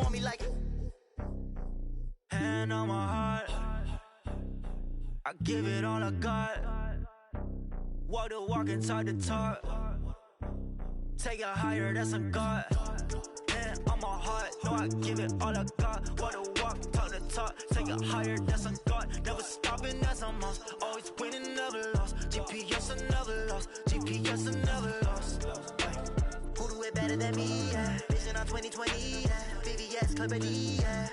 want me like. Hand on my heart, I give it all I got. Walk the walk and talk the talk. Take it higher, that's a God. Hand on my heart, no, I give it all I got. Walk the walk, talk the talk. Take it higher, that's a God. Never stopping, that's a must. Always winning, never lost. GPS, I never lost. GPS, I never lost. Who do it better than me? Yeah. Vision on 2020. Yeah. VVS, Clipper D. Yeah.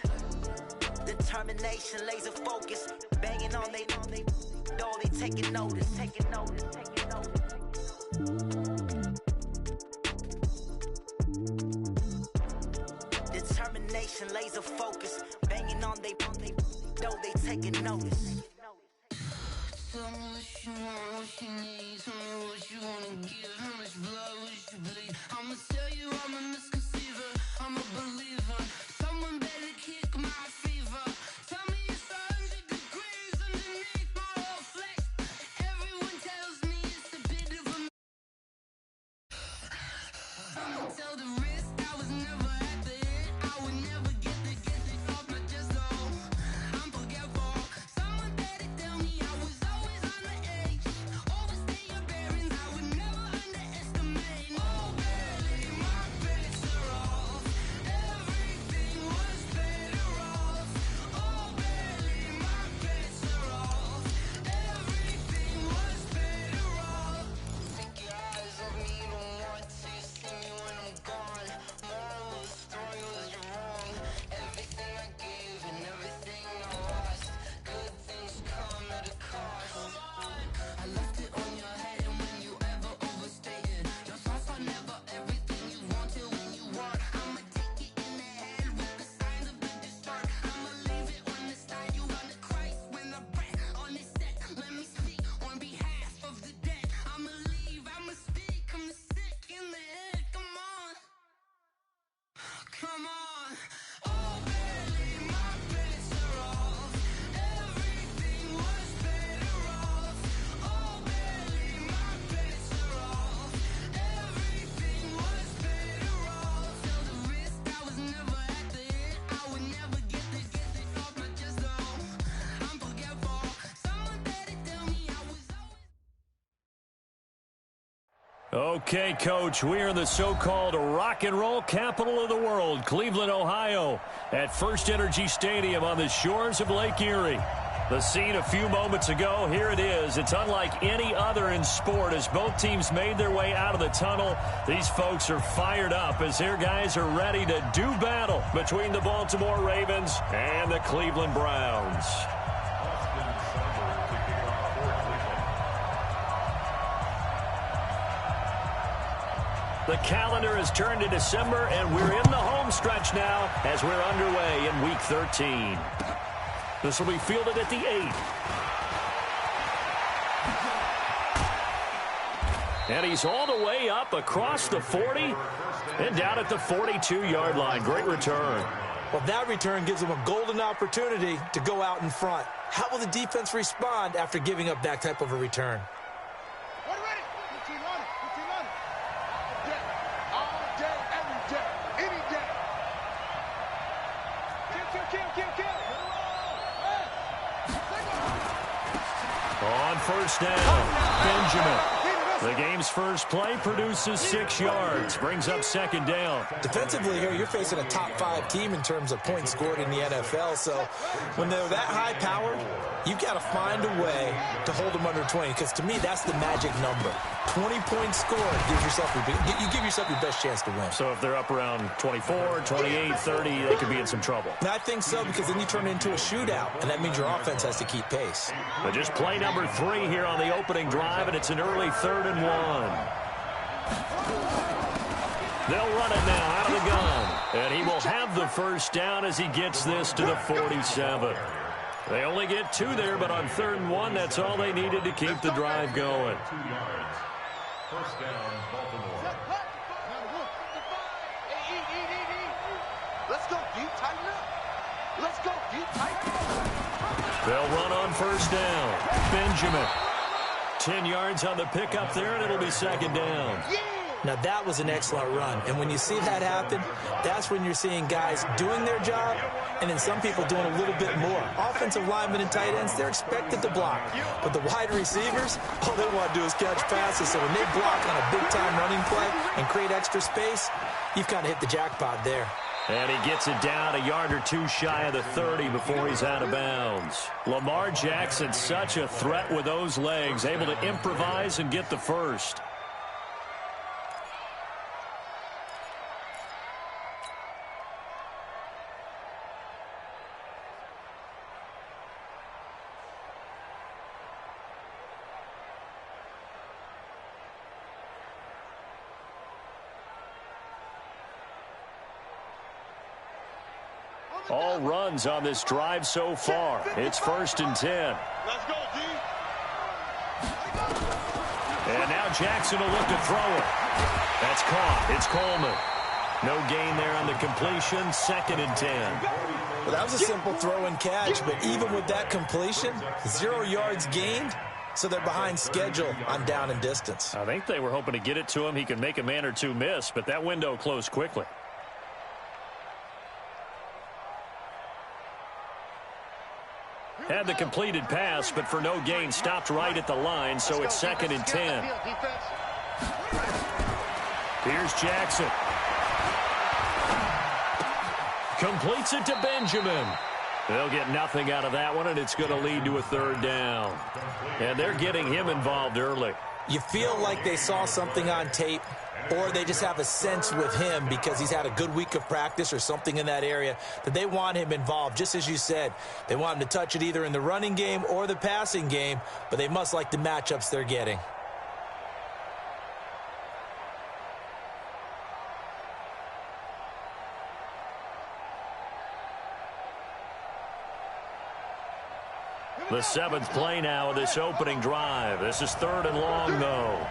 Determination, laser focus. Banging on they door, they taking notice. Taking notice, taking notice. Determination, laser focus. Banging on they door, they taking notice. Tell me what you want, what you need. Tell me what you wanna give. How much blood would you bleed? I'ma tell you I'm a misconceiver. I'm a believer. Someone better kick my fever. Tell me it's 100 degrees underneath my whole flesh. Everyone tells me it's a bit of a. Someone tell the risk I was never at the end. I would never get this off my chest though. I'm forgetful. Someone better tell me I was always on the edge. Overstay your bearings, I would never underestimate. Oh barely, my bets are off. Everything was better off. Oh barely, my bets are off. Everything was better off. Take your eyes off me, don't want to see me when I'm gone. Moral of the story was you're wrong. Everything I gave and everything I lost. Good things come at a cost. I left it on your head and when you ever overstay it. Your thoughts are never everything you want till when you want. I'ma take it in the head with the signs of the distort. I'ma leave it on the side. You run the Christ when the breath on this set. Let me speak on behalf of the dead. I'ma leave, I'ma speak. I'm sick in the head. Come on. Come on. Oh, barely my bets are off. Everything was better off. Oh, barely my bets are off. Everything was better off. Tell the risk I was never at the end. I would never get this off my chest though. I'm forgetful. Someone better tell me I was always. Okay, Coach, we are in the so-called rock and roll capital of the world, Cleveland, Ohio, at First Energy Stadium on the shores of Lake Erie. The scene a few moments ago, here it is. It's unlike any other in sport as both teams made their way out of the tunnel. These folks are fired up as their guys are ready to do battle between the Baltimore Ravens and the Cleveland Browns. The calendar has turned to December, and we're in the home stretch now as we're underway in Week 13. This will be fielded at the 8. And he's all the way up across the 40 and down at the 42-yard line. Great return. Well, that return gives them a golden opportunity to go out in front. How will the defense respond after giving up that type of a return? On first down, Benjamin. The game's first play produces 6 yards, brings up second down. Defensively here, you're facing a top 5 team in terms of points scored in the NFL. So when they're that high powered, you've got to find a way to hold them under 20. Because to me, that's the magic number. 20 points scored gives yourself you give yourself your best chance to win. So if they're up around 24, 28, 30, they could be in some trouble. And I think so, because then you turn it into a shootout, and that means your offense has to keep pace. But just play number 3 here on the opening drive, and it's an early 3rd and 1. They'll run it now out of the gun. And he will have the first down as he gets this to the 47. They only get 2 there, but on 3rd and 1, that's all they needed to keep the drive going. 2 yards. First down, Baltimore. Let's go, you tighten up. Let's go, you tighten up. They'll run on first down. Benjamin. 10 yards on the pickup there, and it'll be second down. Yeah! Now, that was an excellent run. And when you see that happen, that's when you're seeing guys doing their job and then some people doing a little bit more. Offensive linemen and tight ends, they're expected to block. But the wide receivers, all they want to do is catch passes. So when they block on a big-time running play and create extra space, you've kind of hit the jackpot there. And he gets it down a yard or two shy of the 30 before he's out of bounds. Lamar Jackson, such a threat with those legs, able to improvise and get the first. All runs on this drive so far. It's 1st and 10. Let's go, D. And now Jackson will look to throw it. That's caught. It's Coleman. No gain there on the completion. 2nd and 10. Well, that was a simple throw and catch, but even with that completion, 0 yards gained, so they're behind schedule on down and distance. I think they were hoping to get it to him. He could make a man or two miss, but that window closed quickly. Had the completed pass, but for no gain, stopped right at the line, so it's 2nd and 10. Here's Jackson. Completes it to Benjamin. They'll get nothing out of that one, and it's going to lead to a 3rd down. And they're getting him involved early. You feel like they saw something on tape, or they just have a sense with him because he's had a good week of practice or something in that area that they want him involved. Just as you said, they want him to touch it either in the running game or the passing game, but they must like the matchups they're getting. The 7th play now of this opening drive. This is 3rd and long, though.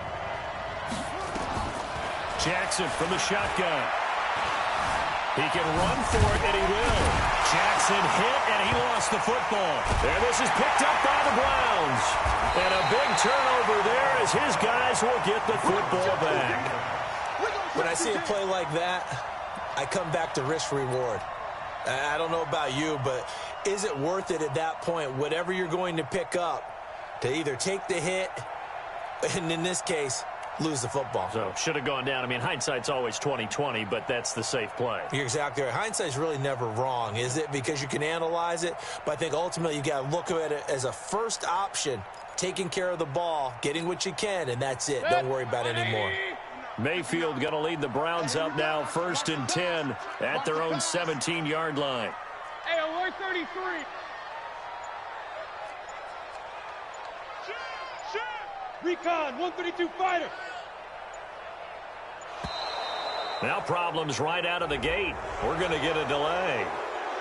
Jackson from the shotgun. He can run for it, and he will. Jackson hit, and he lost the football. And this is picked up by the Browns. And a big turnover there as his guys will get the football back. When I see a play like that, I come back to risk-reward. I don't know about you, but is it worth it at that point, whatever you're going to pick up, to either take the hit, and in this case, lose the football? So, should have gone down. I mean, hindsight's always 20/20, but that's the safe play. You're exactly right. Hindsight's really never wrong, is it? Because you can analyze it, but I think ultimately you got to look at it as a first option, taking care of the ball, getting what you can, and that's it. Don't worry about it anymore. Mayfield going to lead the Browns up now, 1st and 10 at their own 17-yard line. Hey, alert 33. Recon, 132 fighter. Now problems right out of the gate. We're going to get a delay.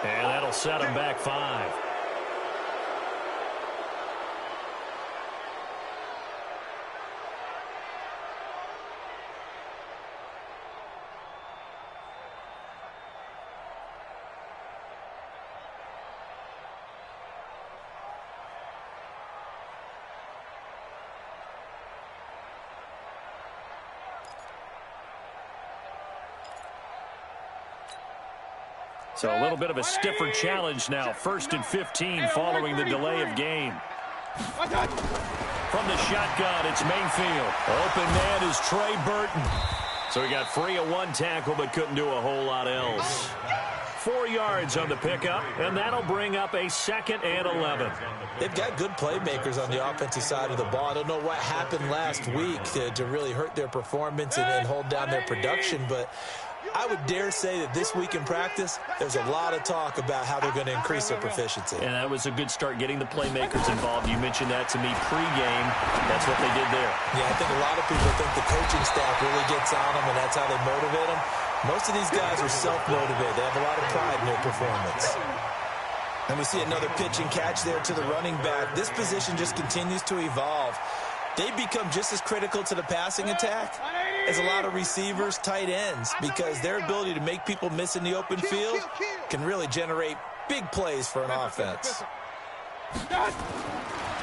And that'll set them back 5. So a little bit of a stiffer challenge now. 1st and 15 following the delay of game. From the shotgun, it's Mayfield. Open man is Trey Burton. So he got free of 1 tackle but couldn't do a whole lot else. 4 yards on the pickup, and that'll bring up a 2nd and 11. They've got good playmakers on the offensive side of the ball. I don't know what happened last week to really hurt their performance and hold down their production, but I would dare say that this week in practice, there's a lot of talk about how they're going to increase their proficiency. And that was a good start getting the playmakers involved. You mentioned that to me pregame. That's what they did there. Yeah, I think a lot of people think the coaching staff really gets on them, and that's how they motivate them. Most of these guys are self-motivated. They have a lot of pride in their performance. And we see another pitch and catch there to the running back. This position just continues to evolve. They become just as critical to the passing attack as a lot of receivers, tight ends, because their ability to make people miss in the open field can really generate big plays for an offense.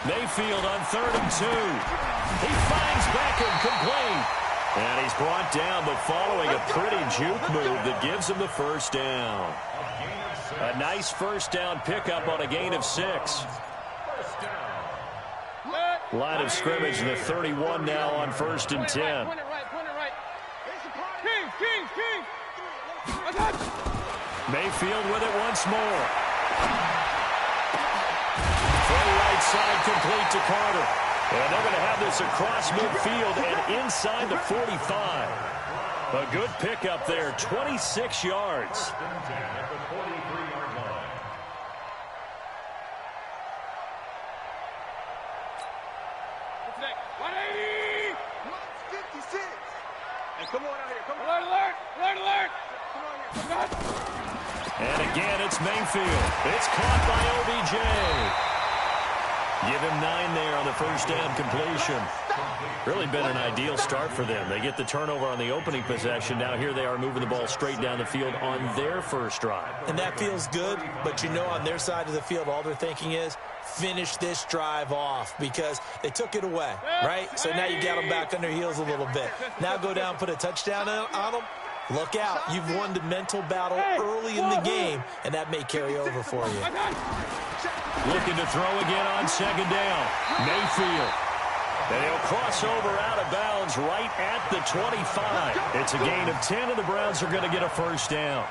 Mayfield on 3rd and 2. He finds Beckham complete. And he's brought down, but following a pretty juke move that gives him the first down. A nice first down pickup on a gain of 6. Line of scrimmage, the 31 now on 1st and 10. Mayfield with it once more. From right side, complete to Carter. And they're going to have this across midfield and inside the 45. A good pickup there, 26 yards. Come on out here. Come on. Alert, alert, alert. And again, it's Mayfield. It's caught by OBJ. Give him 9 there on the first down completion. Really been an ideal start for them. They get the turnover on the opening possession. Now here they are moving the ball straight down the field on their first drive. And that feels good, but you know on their side of the field, all they're thinking is finish this drive off because they took it away, right? So now you got them back on their heels a little bit. Now go down, put a touchdown on them. Look out. You've won the mental battle early in the game, and that may carry over for you. Looking to throw again on second down. Mayfield. And he'll cross over out of bounds right at the 25. It's a gain of 10, and the Browns are going to get a first down.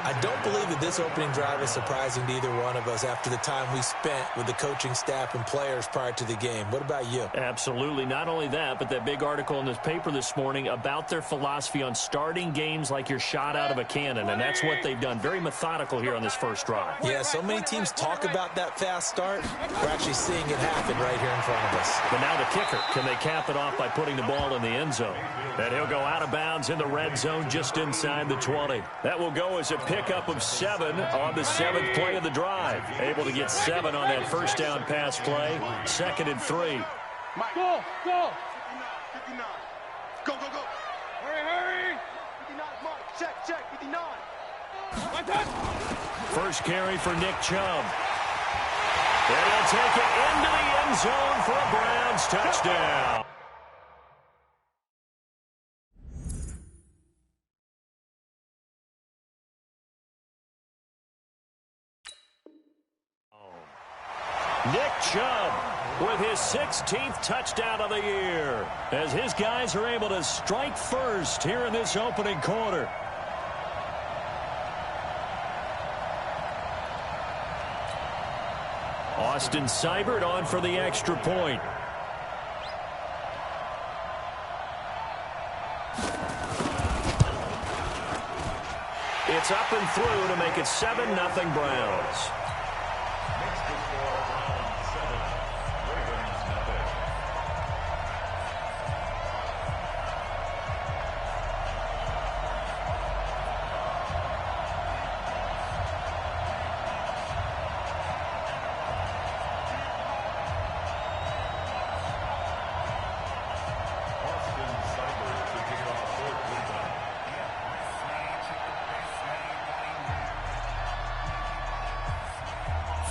I don't believe that this opening drive is surprising to either one of us after the time we spent with the coaching staff and players prior to the game. What about you? Absolutely. Not only that, but that big article in this paper this morning about their philosophy on starting games like you're shot out of a cannon, and that's what they've done. Very methodical here on this first drive. Yeah, so many teams talk about that fast start. We're actually seeing it happen right here in front of us. But now the kicker. Can they cap it off by putting the ball in the end zone? And he'll go out of bounds in the red zone just inside the 20. That will go as a pickup of 7 on the 7th play of the drive. Able to get 7 on that first down pass play. 2nd and 3. Go, go. 59. Go, go, go. Hurry, hurry. 59, mark. Check, 59. One touch. First carry for Nick Chubb. And he'll take it into the end zone for a Browns touchdown. Nick Chubb with his 16th touchdown of the year as his guys are able to strike first here in this opening quarter. Austin Seibert on for the extra point. It's up and through to make it 7-0 Browns.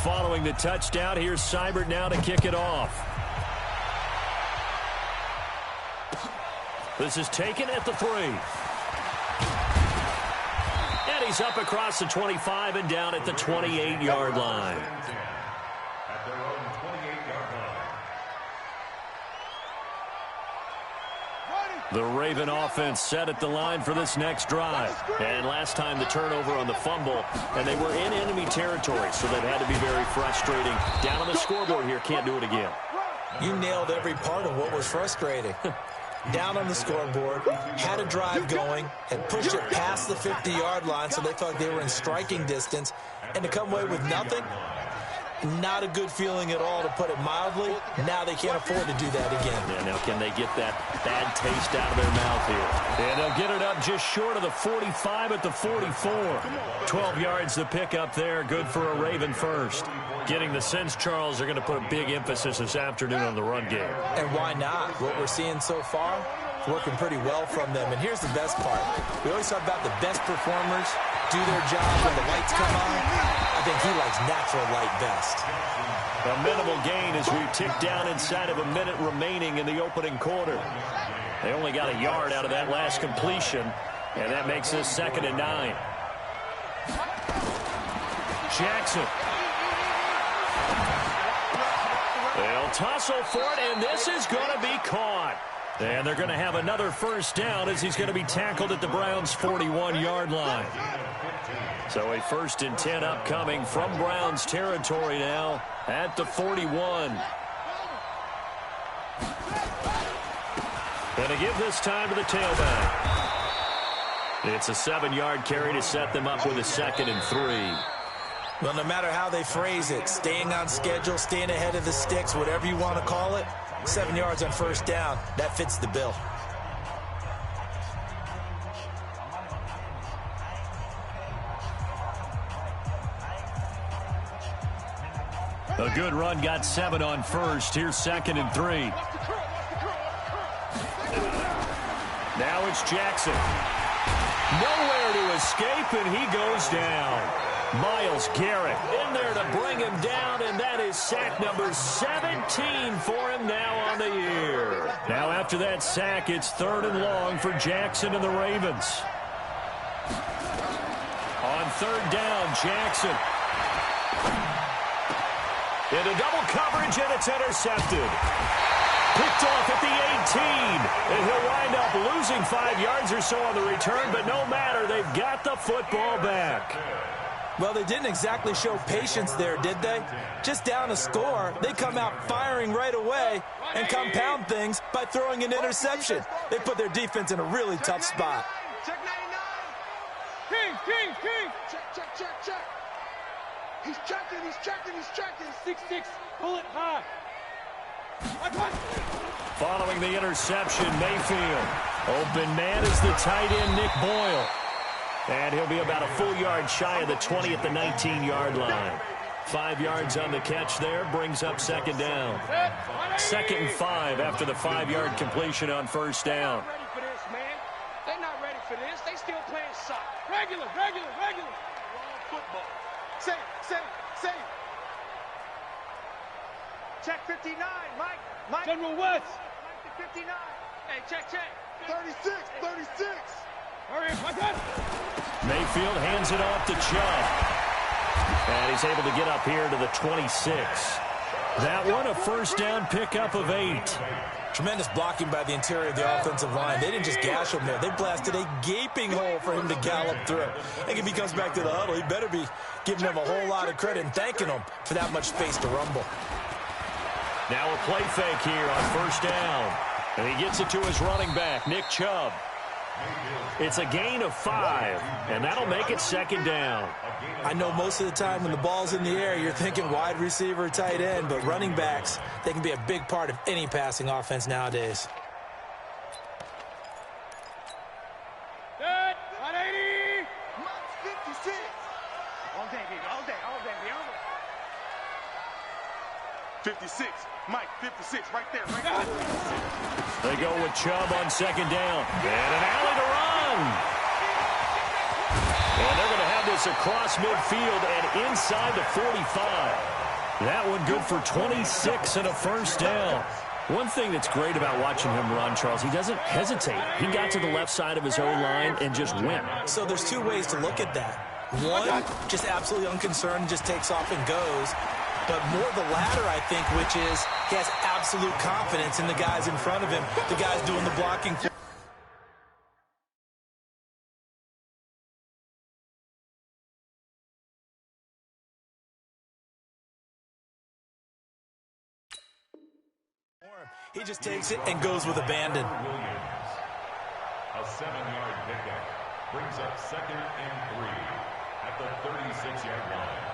Following the touchdown, here's Seibert now to kick it off. This is taken at the 3. And he's up across the 25 and down at the 28-yard line. At their own 28-yard line. The Raven offense set at the line for this next drive. And last time the turnover on the fumble, and they were in enemy territory, so that had to be very frustrating. Down on the scoreboard here, can't do it again. You nailed every part of what was frustrating. Down on the scoreboard, had a drive going, had pushed it past the 50-yard line so they felt like they were in striking distance, and to come away with nothing, not a good feeling at all, to put it mildly. Now they can't afford to do that again. Yeah, now can they get that bad taste out of their mouth here? And they'll get it up just short of the 45 at the 44. 12 yards to pick up there. Good for a Raven first. Getting the sense, Charles, they're going to put a big emphasis this afternoon on the run game. And why not? What we're seeing so far, working pretty well from them. And here's the best part. We always talk about the best performers do their job when the lights come on. I think he likes natural light best. A minimal gain as we tick down inside of a minute remaining in the opening quarter. They only got a yard out of that last completion, and that makes this 2nd and 9. Jackson. They'll tussle for it, and this is going to be caught. And they're going to have another first down as he's going to be tackled at the Browns' 41-yard line. So a 1st and 10 upcoming from Browns territory now at the 41. Going to give this time to the tailback. It's a 7-yard carry to set them up with a 2nd and 3. Well, no matter how they phrase it, staying on schedule, staying ahead of the sticks, whatever you want to call it, 7 yards on first down, that fits the bill. A good run got 7 on first. Here's 2nd and 3. Now it's Jackson. Nowhere to escape, and he goes down. Myles Garrett in there to bring him down, and that is sack number 17 for him now on the year. Now after that sack, it's 3rd and long for Jackson and the Ravens. On 3rd down, Jackson. Into double coverage, and it's intercepted. Picked off at the 18, and he'll wind up losing 5 yards or so on the return, but no matter, they've got the football back. Well, they didn't exactly show patience there, did they? Just down a score, they come out firing right away and compound things by throwing an interception. They put their defense in a really tough spot. Check 99. King. Check. He's checking. 6-6. Pull it high. Following the interception, Mayfield. Open man is the tight end, Nick Boyle. And he'll be about a full yard shy of the 20 at the 19-yard line. 5 yards on the catch there, brings up 2nd down. 2nd and 5 after the 5-yard completion on first down. Ready for this, man. They're not ready for this. They still playing soccer. Regular. Wrong football. Say. Check 59, Mike. General West. Mike to 59. Hey, check. 36. Hurry up, my God. Mayfield hands it off to Chubb. And he's able to get up here to the 26. That one, a first down pickup of 8. Tremendous blocking by the interior of the offensive line. They didn't just gash him there. They blasted a gaping hole for him to gallop through. I think if he comes back to the huddle, he better be giving them a whole lot of credit and thanking them for that much space to rumble. Now a play fake here on first down. And he gets it to his running back, Nick Chubb. It's a gain of 5, and that'll make it 2nd down. I know most of the time when the ball's in the air, you're thinking wide receiver, tight end, but running backs, they can be a big part of any passing offense nowadays. Good. 180. Mike 56. All day, baby. All day. 56. Mike, 56. Right there. They go with Chubb on 2nd down. And an alley to run. And they're going to have this across midfield and inside the 45. That one good for 26 and a first down. One thing that's great about watching him run, Charles, he doesn't hesitate. He got to the left side of his own line and just went. So there's 2 ways to look at that. One, just absolutely unconcerned, just takes off and goes. But more the latter, I think, which is he has absolute confidence in the guys in front of him, the guys doing the blocking. He just takes it and goes with abandon. A 7-yard pickup brings up 2nd and 3 at the 36-yard line.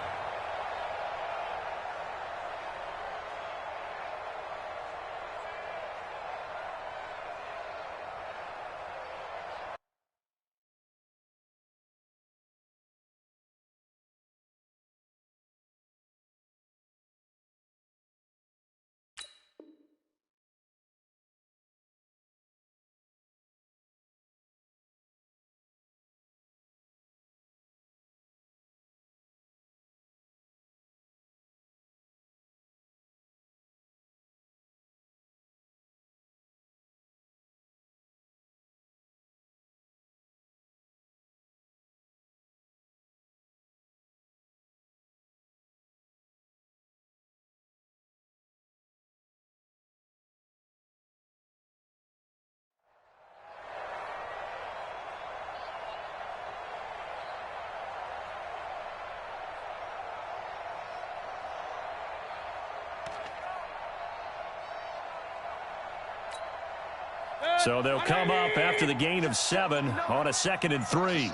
So they'll come up after the gain of 7 on a 2nd and 3.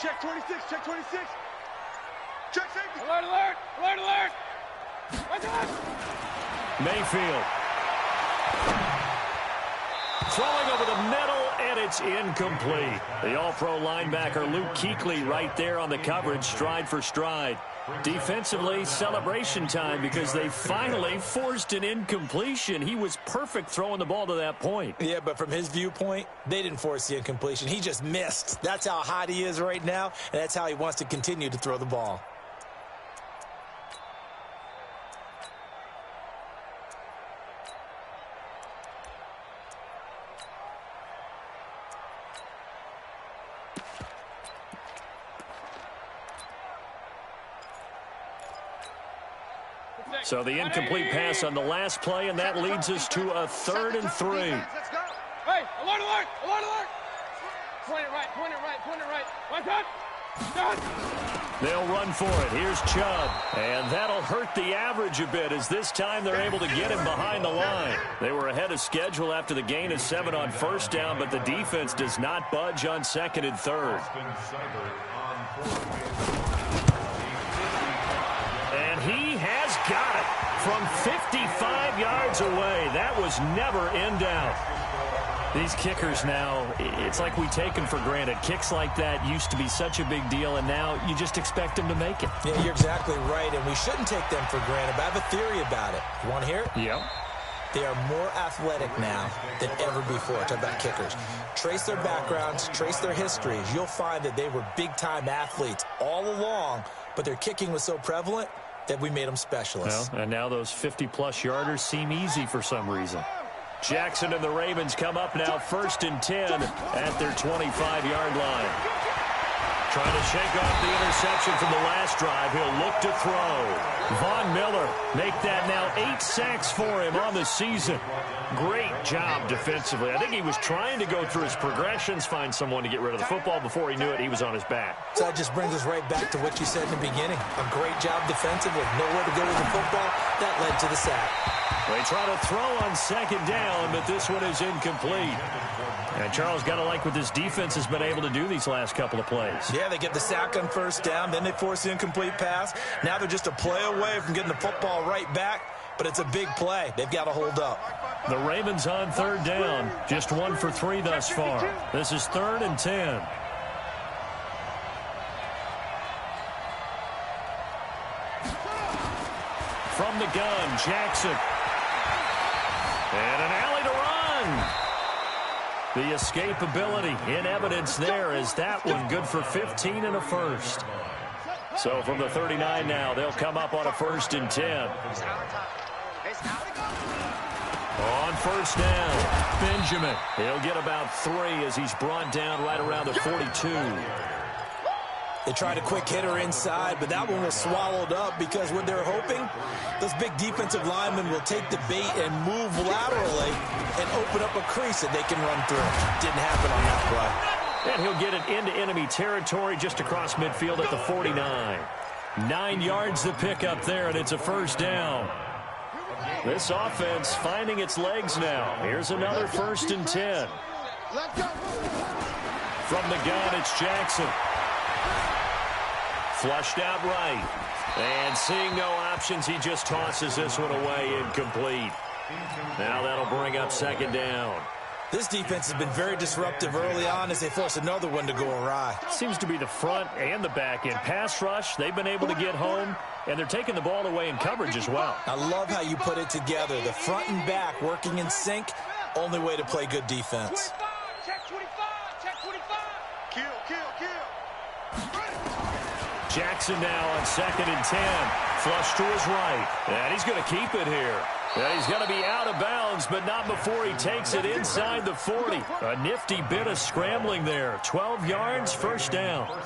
Check 26, check 26. Check safety. Alert, alert, alert, alert. Mayfield. Throwing over the middle, and it's incomplete. The all-pro linebacker Luke Kuechly right there on the coverage, stride for stride. Defensively, celebration time because they finally forced an incompletion. He was perfect throwing the ball to that point. Yeah, but from his viewpoint, they didn't force the incompletion. He just missed. That's how hot he is right now, and that's how he wants to continue to throw the ball. So the incomplete pass on the last play, and that leads us to a 3rd and 3. Let's go. Hey, alert, alert, alert, alert. Point it right, point it right, point it right. One touch. Done. They'll run for it. Here's Chubb. And that'll hurt the average a bit as this time they're able to get him behind the line. They were ahead of schedule after the gain of 7 on 1st down, but the defense does not budge on 2nd and 3rd. And he has got it from 55 yards away. That was never in doubt. These kickers now, it's like we take them for granted. Kicks like that used to be such a big deal, and now you just expect them to make it. Yeah, you're exactly right, and we shouldn't take them for granted, but I have a theory about it. You want to hear it? Yep. They are more athletic now than ever before. Talk about kickers. Trace their backgrounds, trace their histories. You'll find that they were big-time athletes all along, but their kicking was so prevalent that we made them specialists. Well, and now those 50-plus yarders seem easy for some reason. Jackson and the Ravens come up now 1st and 10 at their 25-yard line. Trying to shake off the interception from the last drive. He'll look to throw. Von Miller make that now 8 sacks for him on the season. Great job defensively. I think he was trying to go through his progressions, find someone to get rid of the football. Before he knew it, he was on his back. So that just brings us right back to what you said in the beginning. A great job defensively. Nowhere to go with the football. That led to the sack. They try to throw on 2nd down, but this one is incomplete. And Charles, got to like what this defense has been able to do these last couple of plays. Yeah, they get the sack on 1st down, then they force the incomplete pass. Now they're just a play away from getting the football right back, but it's a big play. They've got to hold up. The Ravens on 3rd down, just 1 for 3 thus far. This is 3rd and 10. From the gun, Jackson. And an alley to run. The escapability in evidence there as that one good for 15 and a 1st. So from the 39 now, they'll come up on a 1st and 10. On 1st down, Benjamin. He'll get about 3 as he's brought down right around the 42. They tried a quick hitter inside, but that one was swallowed up because what they're hoping, those big defensive linemen will take the bait and move laterally and open up a crease that they can run through. Didn't happen on that play. And he'll get it into enemy territory just across midfield at the 49. 9 yards to pick up there, and it's a 1st down. This offense finding its legs now. Here's another 1st and 10. From the gun, it's Jackson. Flushed out right. And seeing no options, he just tosses this one away, incomplete. Now that'll bring up 2nd down. This defense has been very disruptive early on as they force another one to go awry. Seems to be the front and the back end. Pass rush, they've been able to get home, and they're taking the ball away in coverage as well. I love how you put it together. The front and back working in sync, only way to play good defense. 25, check 25, check 25. Kill, kill, kill. Jackson now on 2nd and 10. Flush to his right. And he's going to keep it here. And he's going to be out of bounds, but not before he takes it inside the 40. A nifty bit of scrambling there. 12 yards, 1st down.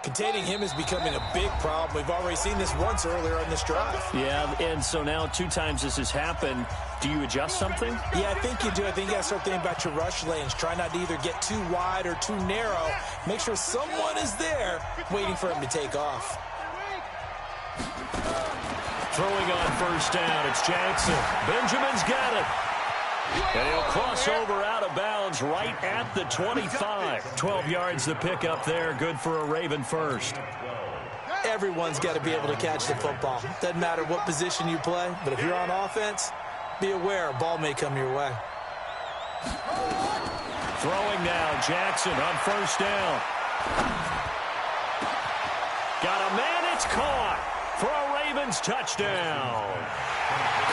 Containing him is becoming a big problem. We've already seen this once earlier on this drive. Yeah, and so now 2 times this has happened. Do you adjust something? Yeah, I think you do. I think you got to start thinking about your rush lanes. Try not to either get too wide or too narrow. Make sure someone is there waiting for him to take off. Throwing on 1st down, it's Jackson. Benjamin's got it. And he'll cross over out of bounds right at the 25. 12 yards to pick up there. Good for a Raven first. Everyone's got to be able to catch the football. Doesn't matter what position you play, but if you're on offense, be aware a ball may come your way. Throwing now, Jackson on first down. Got a man, it's caught for a Ravens touchdown.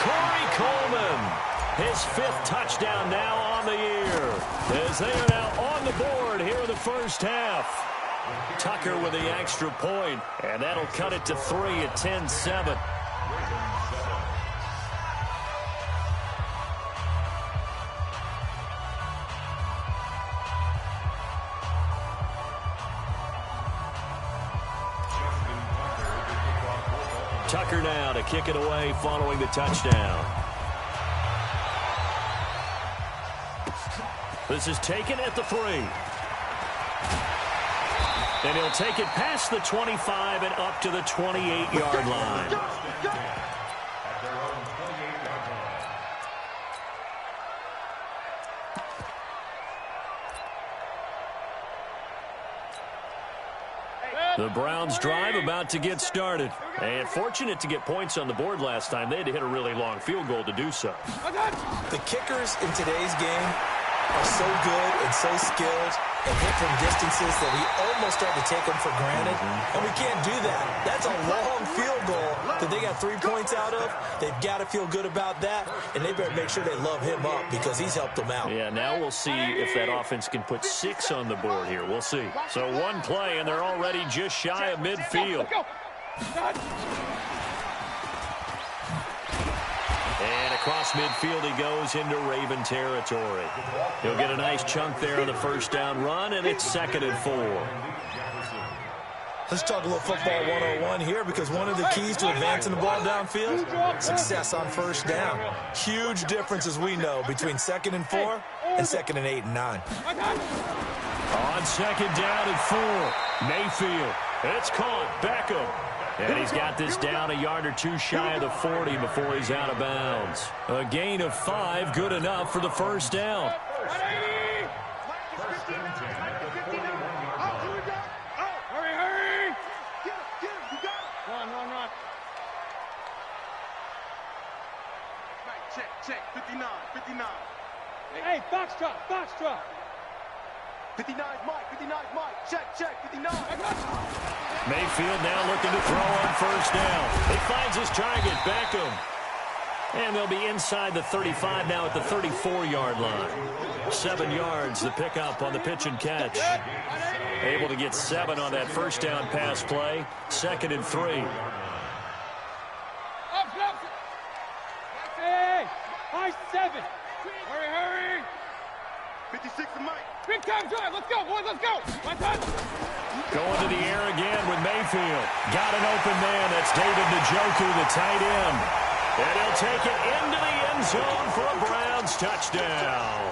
Corey Coleman, his 5th touchdown now on the year, as they are now on the board here in the first half. Tucker with the extra point, and that'll cut it to 3 at 10-7. Tucker now to kick it away following the touchdown. This is taken at the 3. And he'll take it past the 25 and up to the 28-yard line. The Browns drive about to get started. And fortunate to get points on the board last time. They had to hit a really long field goal to do so. The kickers in today's game are so good and so skilled and hit from distances that we almost start to take them for granted. And we can't do that. That's a long field goal that they got 3 points out of. They've got to feel good about that, and they better make sure they love him up because he's helped them out. Yeah, now we'll see if that offense can put 6 on the board here. We'll see. So one play, and they're already just shy of midfield. And across midfield he goes into Raven territory. He'll get a nice chunk there on the first down run, and it's 2nd and 4. Let's talk a little football 101 here, because one of the keys to advancing the ball downfield, success on first down. Huge difference, as we know, between 2nd and 4 and 2nd and 8 and 9. On 2nd down and 4, Mayfield. It's caught. Beckham. And he's got this down a yard or 2 shy of the 40 before he's out of bounds. A gain of 5, good enough for the first down. Check, 59. Hey, Foxtrot. 59 Mike. Check, 59. Mayfield now looking to throw on first down. He finds his target, Beckham. And they'll be inside the 35 now at the 34-yard line. 7 yards the pickup on the pitch and catch. Able to get 7 on that first down pass play. 2nd and 3. Hey, high 7. Hurry. 56 to Mike. Big time drive. Let's go, boys. Let's go. My time. Going to the air again with Mayfield. Got an open man. That's David Njoku, the tight end. And he'll take it into the end zone for a Browns touchdown.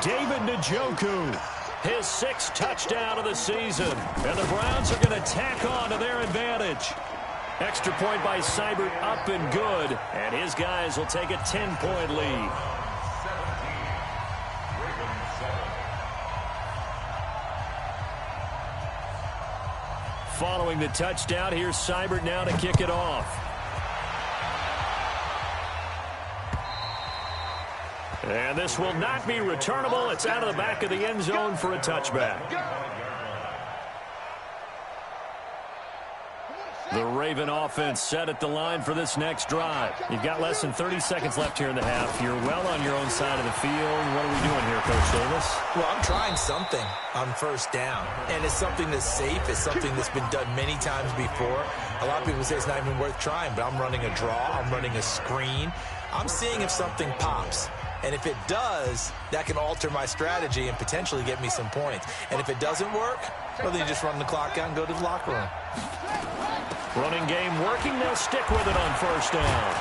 David Njoku, his 6th touchdown of the season. And the Browns are going to tack on to their advantage. Extra point by Seibert, up and good. And his guys will take a 10-point lead. Following the touchdown, here's Seibert now to kick it off. And this will not be returnable. It's out of the back of the end zone for a touchback. The Raven offense set at the line for this next drive. You've got less than 30 seconds left here in the half. You're well on your own side of the field. What are we doing here, Coach Davis? Well, I'm trying something on first down. And it's something that's safe. It's something that's been done many times before. A lot of people say it's not even worth trying, but I'm running a draw. I'm running a screen. I'm seeing if something pops. And if it does, that can alter my strategy and potentially get me some points. And if it doesn't work, well, then you just run the clock out and go to the locker room. Running game working. They'll stick with it on first down.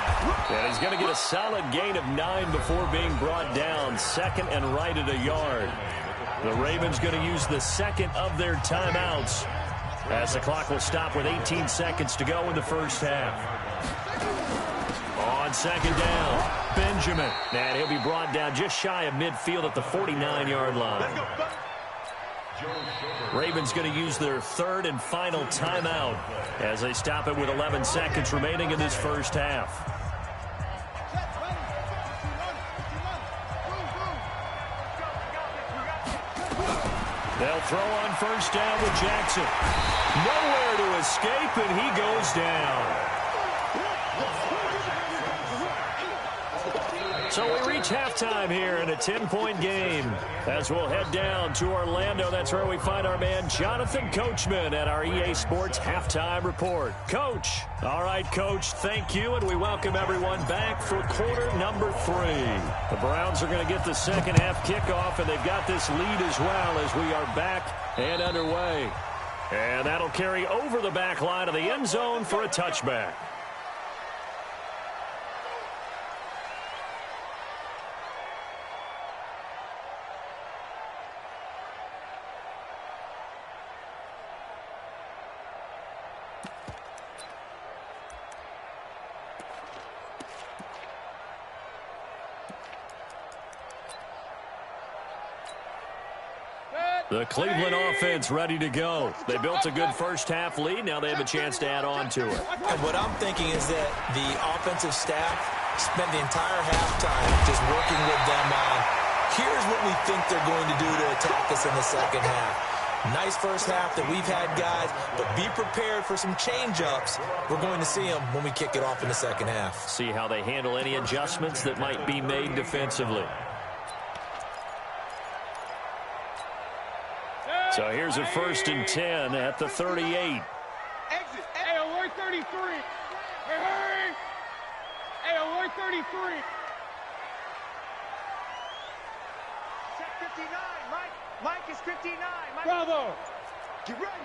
And he's going to get a solid gain of 9 before being brought down. 2nd and right at a yard. The Ravens going to use the 2nd of their timeouts as the clock will stop with 18 seconds to go in the first half. On on second down. Benjamin. And he'll be brought down just shy of midfield at the 49-yard line. Ravens going to use their third and final timeout as they stop it with 11 seconds remaining in this first half. They'll throw on first down with Jackson. Nowhere to escape, and he goes down. So we reach halftime here in a 10-point game. As we'll head down to Orlando, that's where we find our man Jonathan Coachman at our EA Sports Halftime Report. Coach. All right, Coach, thank you, and we welcome everyone back for quarter number 3. The Browns are going to get the second half kickoff, and they've got this lead as well as we are back and underway. And that'll carry over the back line of the end zone for a touchback. The Cleveland offense ready to go. They built a good first-half lead. Now they have a chance to add on to it. And what I'm thinking is that the offensive staff spent the entire halftime just working with them on, here's what we think they're going to do to attack us in the second half. Nice first half that we've had, guys, but be prepared for some change-ups. We're going to see them when we kick it off in the second half. See how they handle any adjustments that might be made defensively. So here's a 1st and 10 at the 38. Exit. Hey, alert 33. Hey, hey, alert 33. Check 59. Mike is 59. Bravo. Get ready.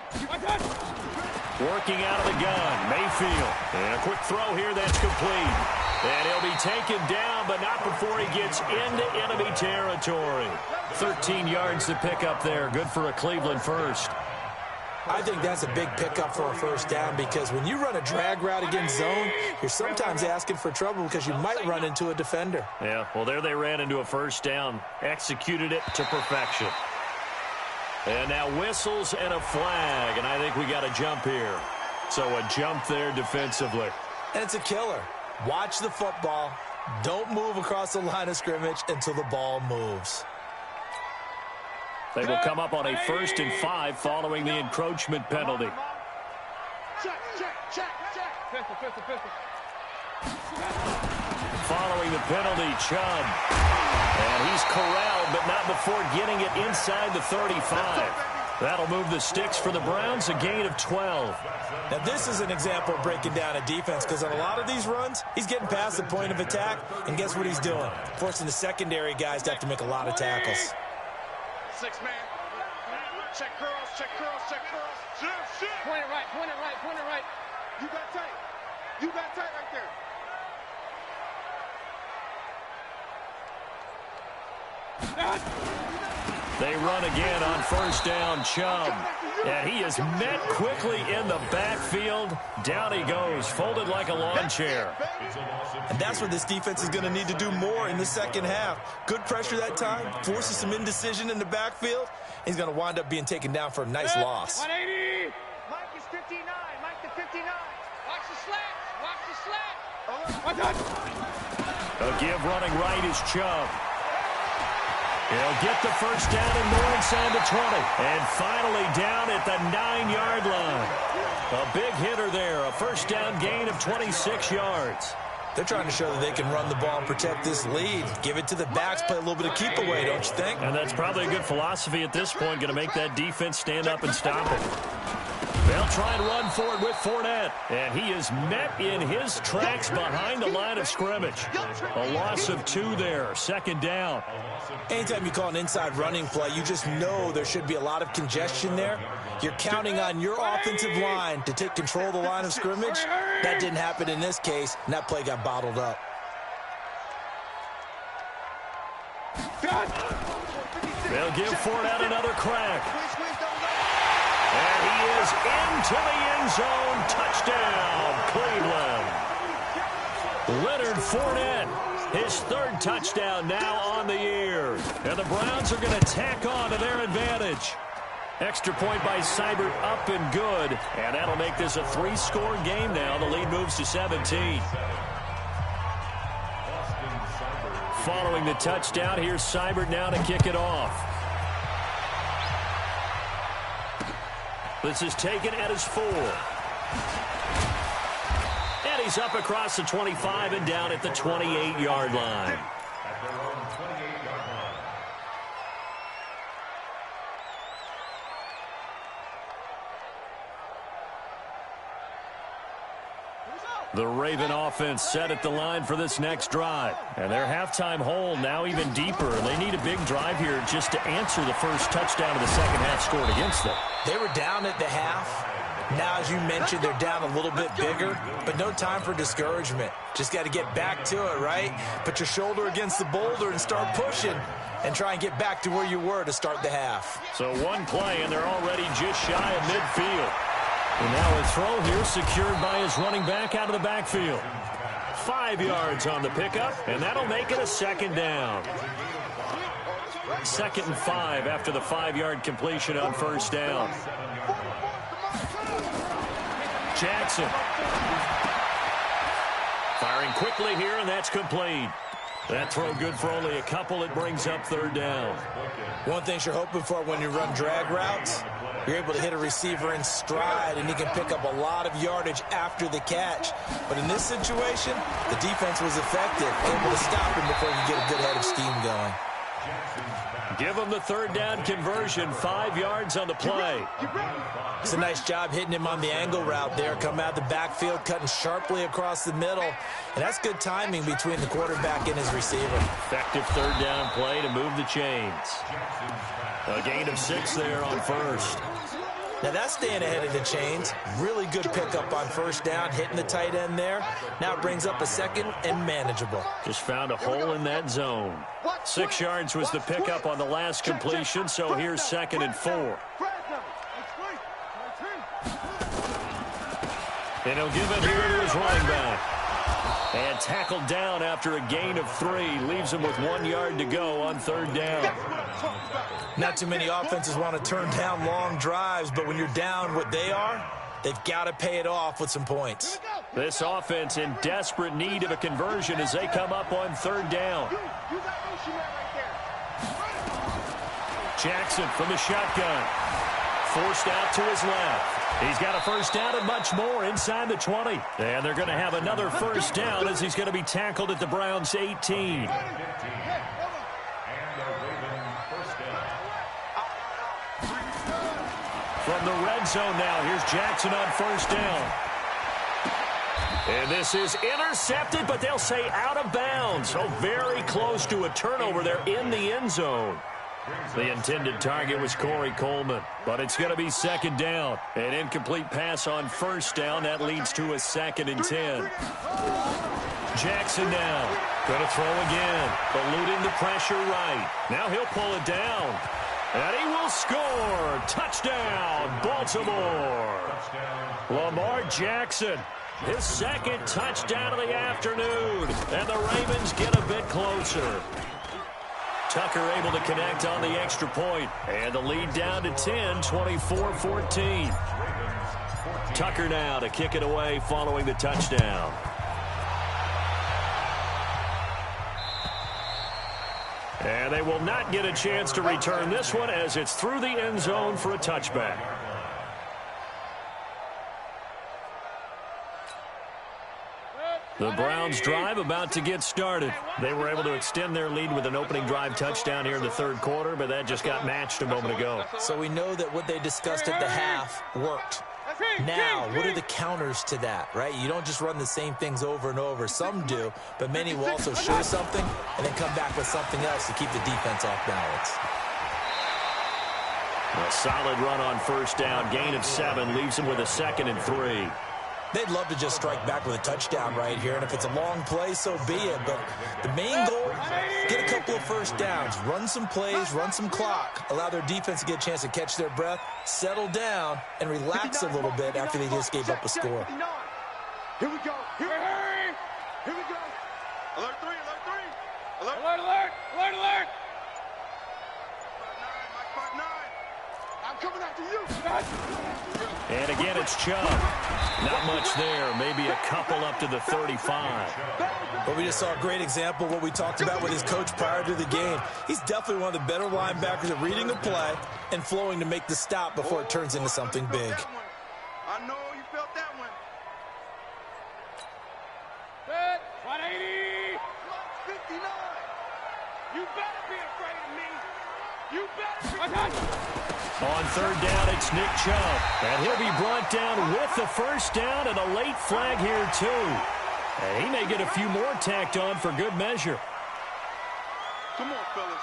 Working out of the gun, Mayfield. And a quick throw here that's complete. And he'll be taken down, but not before he gets into enemy territory. 13 yards to pick up there. Good for a Cleveland first. I think that's a big pickup for a first down because when you run a drag route against zone, you're sometimes asking for trouble because you might run into a defender. Yeah, well, there they ran into a first down. Executed it to perfection. And now whistles and a flag, and I think we got a jump here. So a jump there defensively. And it's a killer. Watch the football. Don't move across the line of scrimmage until the ball moves. They will come up on a 1st and 5 following the encroachment penalty. Check. Pistol. Following the penalty, Chubb. And he's corralled, but not before getting it inside the 35. That'll move the sticks for the Browns, a gain of 12. Now, this is an example of breaking down a defense because on a lot of these runs, he's getting past the point of attack, and guess what he's doing? Forcing the secondary guys to have to make a lot of tackles. 6-man. Check curls. Shift. Point it right. You got tight right there. They run again on first down, Chubb. And he is met quickly in the backfield. Down he goes, folded like a lawn chair. And that's what this defense is going to need to do more in the second half. Good pressure that time, forces some indecision in the backfield. He's going to wind up being taken down for a nice loss. 180. Mike is 59. Mike to 59. Watch the slat. A give running right is Chubb. He'll get the first down and more inside the 20. And finally down at the 9-yard line. A big hitter there. A first down gain of 26 yards. They're trying to show that they can run the ball and protect this lead. Give it to the backs, play a little bit of keep away, don't you think? And that's probably a good philosophy at this point. Going to make that defense stand up and stop it. They'll try and run for it with Fournette. And he is met in his tracks behind the line of scrimmage. A loss of 2 there. Second down. Anytime you call an inside running play, you just know there should be a lot of congestion there. You're counting on your offensive line to take control of the line of scrimmage. That didn't happen in this case, and that play got bottled up. They'll give Fournette another crack. And he is into the end zone. Touchdown, Cleveland. Leonard Fournette, his third touchdown now on the year. And the Browns are going to tack on to their advantage. Extra point by Seibert up and good. And that'll make this a 3-score game now. The lead moves to 17. Following the touchdown, here's Seibert now to kick it off. This is taken at his 4. And he's up across the 25 and down at the 28-yard line. At their own 28-yard line. The Raven offense set at the line for this next drive. And their halftime hole now even deeper. They need a big drive here just to answer the first touchdown of the second half scored against them. They were down at the half. Now, as you mentioned, they're down a little bit bigger, but no time for discouragement. Just got to get back to it, right? Put your shoulder against the boulder and start pushing and try and get back to where you were to start the half. So one play, and they're already just shy of midfield. And now a throw here secured by his running back out of the backfield. 5 yards on the pickup, and that'll make it a second down. 2nd and 5 after the 5-yard completion on first down. Jackson. Firing quickly here, and that's complete. That throw good for only a couple. It brings up third down. One thing you're hoping for when you run drag routes, you're able to hit a receiver in stride, and he can pick up a lot of yardage after the catch. But in this situation, the defense was effective, able to stop him before you get a good head of steam going. Give him the third down conversion, 5 yards on the play. It's a nice job hitting him on the angle route there. Come out the backfield, cutting sharply across the middle. And that's good timing between the quarterback and his receiver. Effective third down play to move the chains. A gain of 6 there on first. Now that's staying ahead of the chains. Really good pickup on first down, hitting the tight end there. Now it brings up a second and manageable. Just found a hole in that zone. 6 yards was the pickup on the last completion, so here's 2nd and 4. And he'll give it here to his running back. And tackled down after a gain of 3. Leaves him with 1 yard to go on third down. Not too many offenses want to turn down long drives, but when you're down what they are, they've got to pay it off with some points. This offense in desperate need of a conversion as they come up on third down. Jackson from the shotgun. Forced out to his left. He's got a first down and much more inside the 20. And they're going to have another first down as he's going to be tackled at the Browns' 18. From the red zone now, here's Jackson on first down. And this is intercepted, but they'll say out of bounds. So very close to a turnover there in the end zone. The intended target was Corey Coleman, but it's going to be second down. An incomplete pass on first down. That leads to a 2nd and 10. Jackson now. Going to throw again. Eluding the pressure right. Now he'll pull it down. And he will score. Touchdown, Baltimore. Lamar Jackson. His 2nd touchdown of the afternoon. And the Ravens get a bit closer. Tucker able to connect on the extra point. And the lead down to 10, 24-14. Tucker now to kick it away following the touchdown. And they will not get a chance to return this one as it's through the end zone for a touchback. The Browns drive about to get started. They were able to extend their lead with an opening drive touchdown here in the third quarter, but that just got matched a moment ago. So we know that what they discussed at the half worked. Now, what are the counters to that, right? You don't just run the same things over and over. Some do, but many will also show something and then come back with something else to keep the defense off balance. A solid run on first down. Gain of 7 leaves him with a 2nd and 3. They'd love to just strike back with a touchdown right here, and if it's a long play, so be it. But the main goal, get a couple of first downs, run some plays, run some clock, allow their defense to get a chance to catch their breath, settle down, and relax a little bit after they just gave up a score. Here we go. Here we go. Alert 3, alert 3. Alert, alert, alert, alert, alert. Part 9, I'm coming after you. And again, it's Chubb. Not much there. Maybe a couple up to the 35. But we just saw a great example of what we talked about with his coach prior to the game. He's definitely one of the better linebackers at reading a play and flowing to make the stop before it turns into something big. I know you felt that one. 180. 59. You better be afraid of me. You better be. On third down, it's Nick Chubb. And he'll be brought down with the first down and a late flag here, too. And he may get a few more tacked on for good measure. Come on, fellas.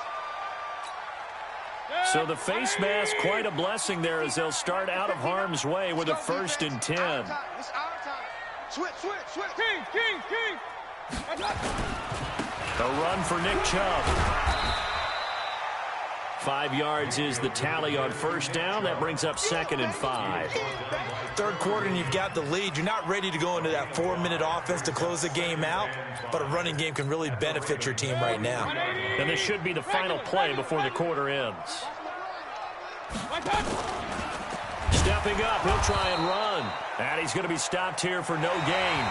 So the face mask, quite a blessing there as they'll start out of harm's way with a 1st and 10. It's our time. Switch, switch, switch. King. A run for Nick Chubb. 5 yards is the tally on first down. That brings up 2nd and 5. Third quarter and you've got the lead. You're not ready to go into that 4-minute offense to close the game out, but a running game can really benefit your team right now. And this should be the final play before the quarter ends. Stepping up, he'll try and run. And he's going to be stopped here for no gain.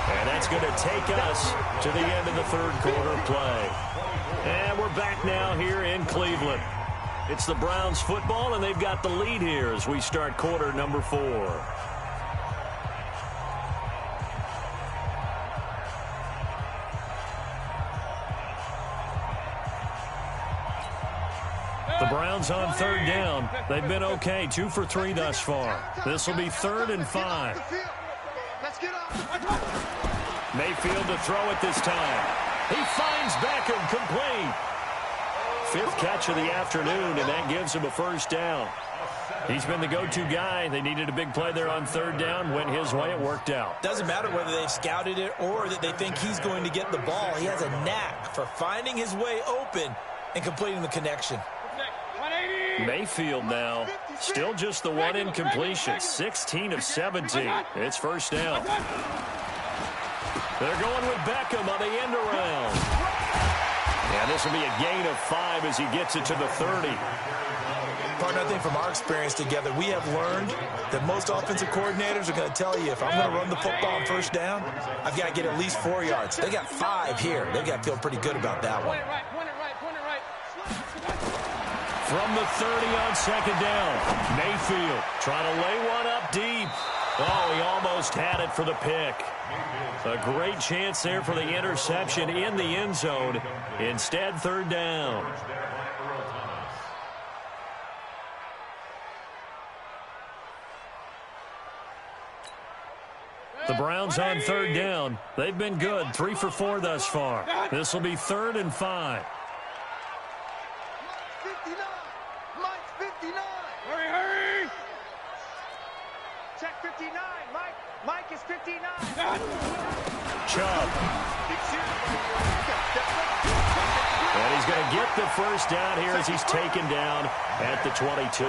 And that's going to take us to the end of the third quarter play. And we're back now here in Cleveland. It's the Browns football, and they've got the lead here as we start quarter number 4. The Browns on third down. They've been okay, 2 for 3 thus far. This will be 3rd and 5. Mayfield to throw it this time. He finds Beckham complete. 5th catch of the afternoon, and that gives him a first down. He's been the go-to guy. They needed a big play there on third down. Went his way. It worked out. Doesn't matter whether they've scouted it or that they think he's going to get the ball. He has a knack for finding his way open and completing the connection. Mayfield now, still just the one incompletion. 16 of 17. It's first down. They're going with Beckham on the end around. And this will be a gain of 5 as he gets it to the 30. Partner, I think from our experience together, we have learned that most offensive coordinators are going to tell you, if I'm going to run the football on first down, I've got to get at least 4 yards. They got 5 here. They've got to feel pretty good about that one. From the 30 on second down, Mayfield trying to lay one up deep. Oh, he almost had it for the pick. A great chance there for the interception in the end zone. Instead, third down. The Browns on third down. They've been good, 3 for 4 thus far. This will be 3rd and 5. 59. Mike 59. Hurry, hurry. Check 59. Mike is 59. Chubb. And he's going to get the first down here as he's taken down at the 22.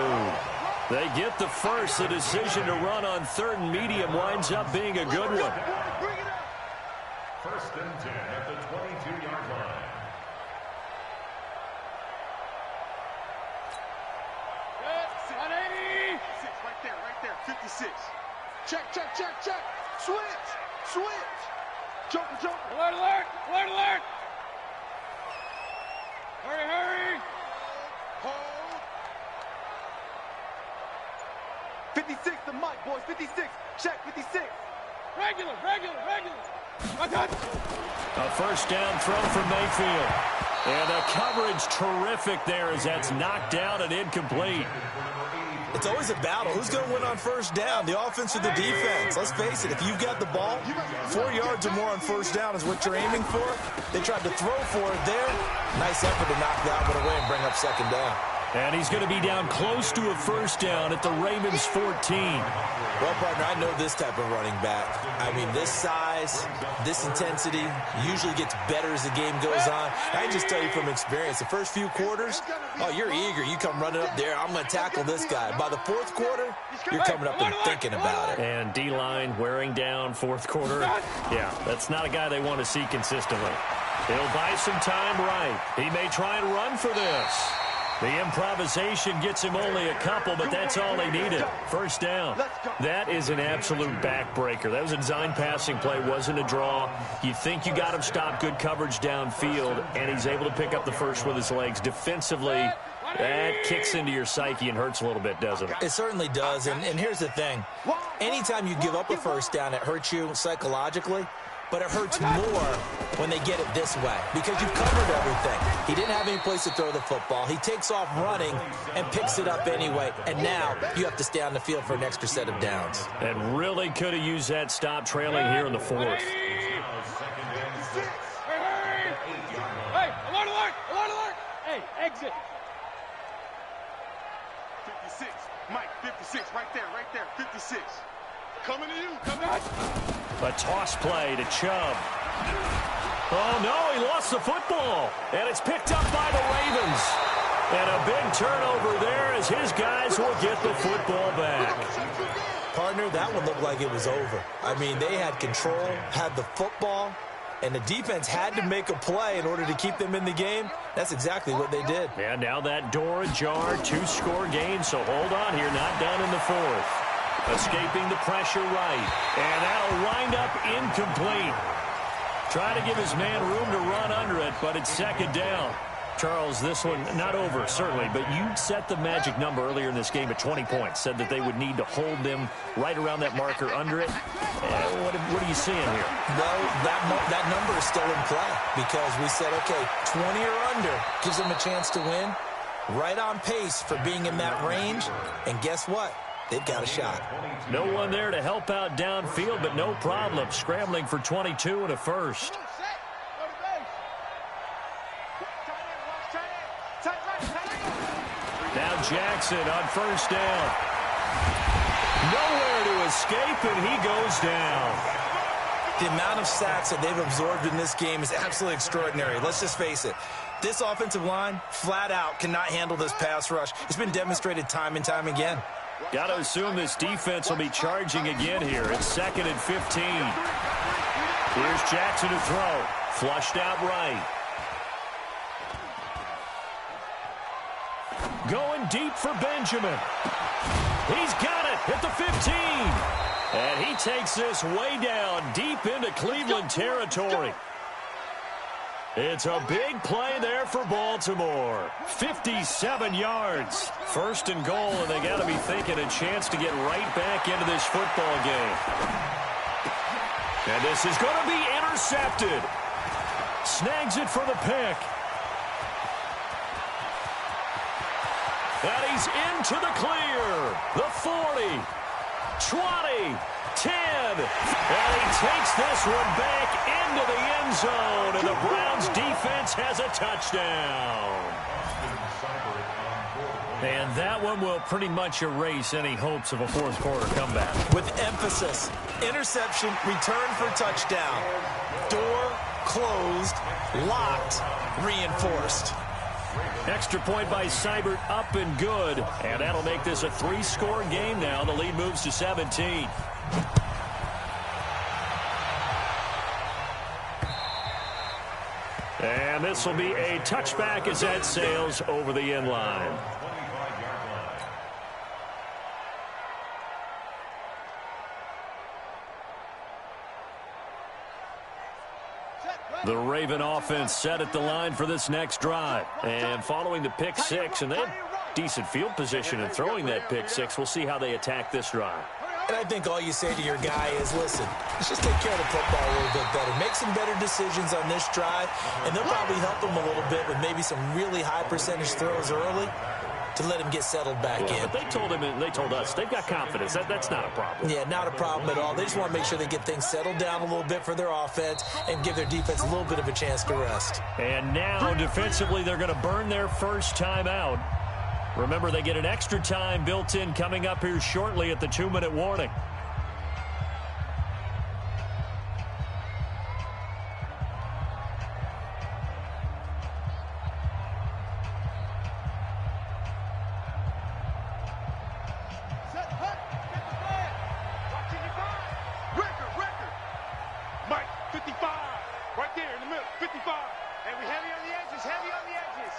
They get the first. The decision to run on 3rd and medium winds up being a good one. 1st and 10 at the 22-yard line. Right there. 56. Check. Switch. Joker. Alert. Hurry. Hold. 56 to Mike, boys. 56. Check, 56. Regular. A first down throw from Mayfield. And the coverage terrific there as that's knocked down and incomplete. It's always a battle. Who's going to win on first down, the offense or the defense? Let's face it, if you've got the ball, 4 yards or more on first down is what you're aiming for. They tried to throw for it there. Nice effort to knock that one away and bring up second down. And he's going to be down close to a first down at the Ravens 14. Well, partner, I know this type of running back. I mean, this size, this intensity usually gets better as the game goes on. I can just tell you from experience, the first few quarters, oh, you're eager. You come running up there, I'm going to tackle this guy. By the fourth quarter, you're coming up and thinking about it. And D-line wearing down fourth quarter. Yeah, that's not a guy they want to see consistently. He'll buy some time right. He may try and run for this. The improvisation gets him only a couple, but that's all he needed. First down. That is an absolute backbreaker. That was a design passing play, wasn't a draw. You think you got him stopped, good coverage downfield, and he's able to pick up the first with his legs. Defensively, that kicks into your psyche and hurts a little bit, doesn't it? It certainly does, and here's the thing. Anytime you give up a first down, it hurts you psychologically. But it hurts more when they get it this way because you've covered everything. He didn't have any place to throw the football. He takes off running and picks it up anyway. And now you have to stay on the field for an extra set of downs. And really could have used that stop trailing here in the fourth. Hey, alert! Hey, exit. 56. Mike, 56. Right there. 56. Coming to you. Coming. A toss play to Chubb. Oh, no, he lost the football. And it's picked up by the Ravens. And a big turnover there as his guys will get the football back. Partner, that one looked like it was over. I mean, they had control, had the football, and the defense had to make a play in order to keep them in the game. That's exactly what they did. And now that door ajar, 2-score game, so hold on here, not done in the fourth. Escaping the pressure right. And that'll wind up incomplete. Trying to give his man room to run under it, but it's second down. Charles, this one not over, certainly, but you set the magic number earlier in this game at 20 points. Said that they would need to hold them right around that marker under it. What are you seeing here? Well, that number is still in play because we said, okay, 20 or under gives them a chance to win. Right on pace for being in that range. And guess what? They've got a shot. No one there to help out downfield, but no problem. Scrambling for 22 and a first. Now Jackson on first down. Nowhere to escape, and he goes down. The amount of sacks that they've absorbed in this game is absolutely extraordinary. Let's just face it. This offensive line, flat out, cannot handle this pass rush. It's been demonstrated time and time again. Got to assume this defense will be charging again here. It's second and 15. Here's Jackson to throw. Flushed out right. Going deep for Benjamin. He's got it at the 15. And he takes this way down deep into Cleveland territory. It's a big play there for Baltimore. 57 yards. First and goal, and they got to be thinking a chance to get right back into this football game. And this is going to be intercepted. Snags it for the pick. And he's into the clear. The 40, 20, 10. And he takes this one back into the end zone. And the Browns defense has a touchdown. And that one will pretty much erase any hopes of a fourth quarter comeback. With emphasis, interception, return for touchdown. Door closed, locked, reinforced. Extra point by Seibert, up and good. And that'll make this a 3-score game now. The lead moves to 17. And this will be a touchback as that sails over the end line. The Raven offense set at the line for this next drive. And following the pick six, and they had decent field position in throwing that pick six. We'll see how they attack this drive. And I think all you say to your guy is, listen, let's just take care of the football a little bit better. Make some better decisions on this drive, and they'll probably help him a little bit with maybe some really high percentage throws early to let him get settled back in. But they told him, and they told us, they've got confidence. That's not a problem. Yeah, not a problem at all. They just want to make sure they get things settled down a little bit for their offense and give their defense a little bit of a chance to rest. And now, defensively, they're going to burn their first time out. Remember, they get an extra time built in coming up here shortly at the 2-minute warning. Mike, 55. Right there in the middle, 55. And we heavy on the edges, heavy on the edges.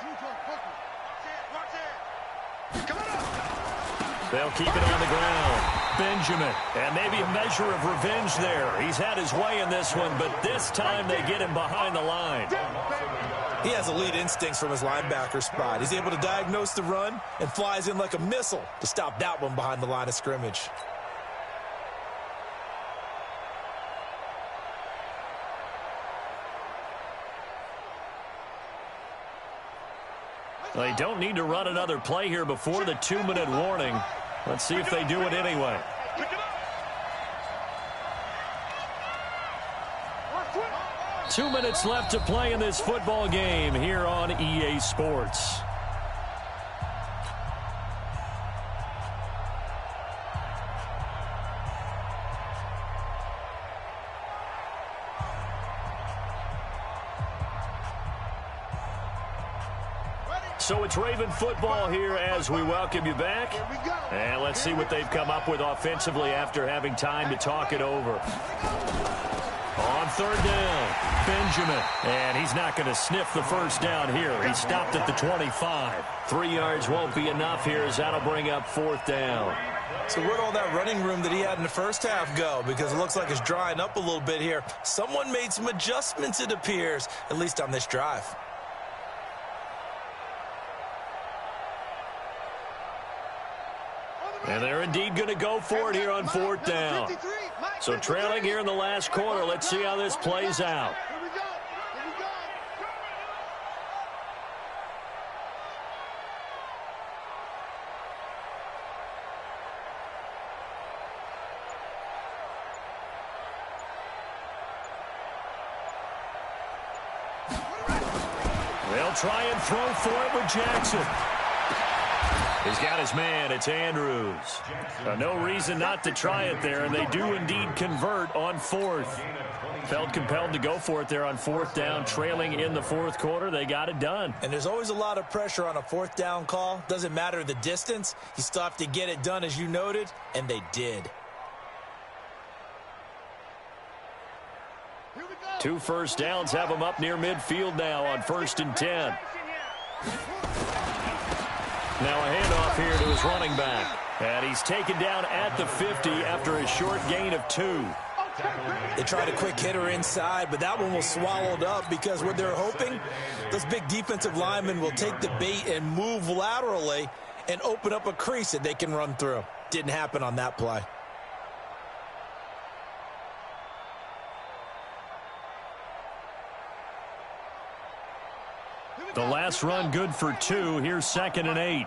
Watch it. Come on up. They'll keep it on the ground. Benjamin. And maybe a measure of revenge there. He's had his way in this one, but this time they get him behind the line. He has elite instincts from his linebacker spot. He's able to diagnose the run and flies in like a missile to stop that one behind the line of scrimmage. They don't need to run another play here before the 2-minute warning. Let's see if they do it anyway. 2 minutes left to play in this football game here on EA Sports. So it's Raven football here as we welcome you back. And let's see what they've come up with offensively after having time to talk it over. On 3rd down, Benjamin. And he's not going to sniff the first down here. He stopped at the 25. 3 yards won't be enough here as that'll bring up 4th down. So where'd all that running room that he had in the first half go? Because it looks like it's drying up a little bit here. Someone made some adjustments, it appears, at least on this drive. And they're indeed going to go for it here on 4th down. So trailing here in the last quarter. Let's see how this plays out. They'll try and throw for it with Jackson. He's got his man. It's Andrews. No reason not to try it there, and they do indeed convert on 4th. Felt compelled to go for it there on 4th down, trailing in the 4th quarter. They got it done. And there's always a lot of pressure on a 4th down call. Doesn't matter the distance. You still have to get it done, as you noted, and they did. 2 first downs have them up near midfield now on 1st and 10. Now a handoff here to his running back. And he's taken down at the 50 after a short gain of 2. They tried a quick hitter inside, but that one was swallowed up because what they're hoping, those big defensive linemen will take the bait and move laterally and open up a crease that they can run through. Didn't happen on that play. The last run good for 2. Here's 2nd and 8.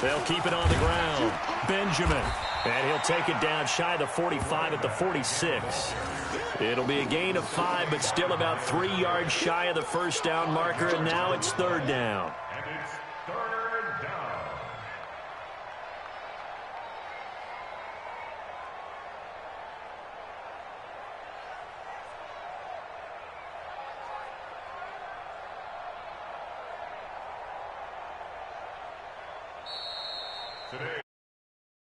They'll keep it on the ground. Benjamin. And he'll take it down shy of the 45 at the 46. It'll be a gain of 5, but still about 3 yards shy of the first down marker, and now it's 3rd down. And it's 3rd down. Today's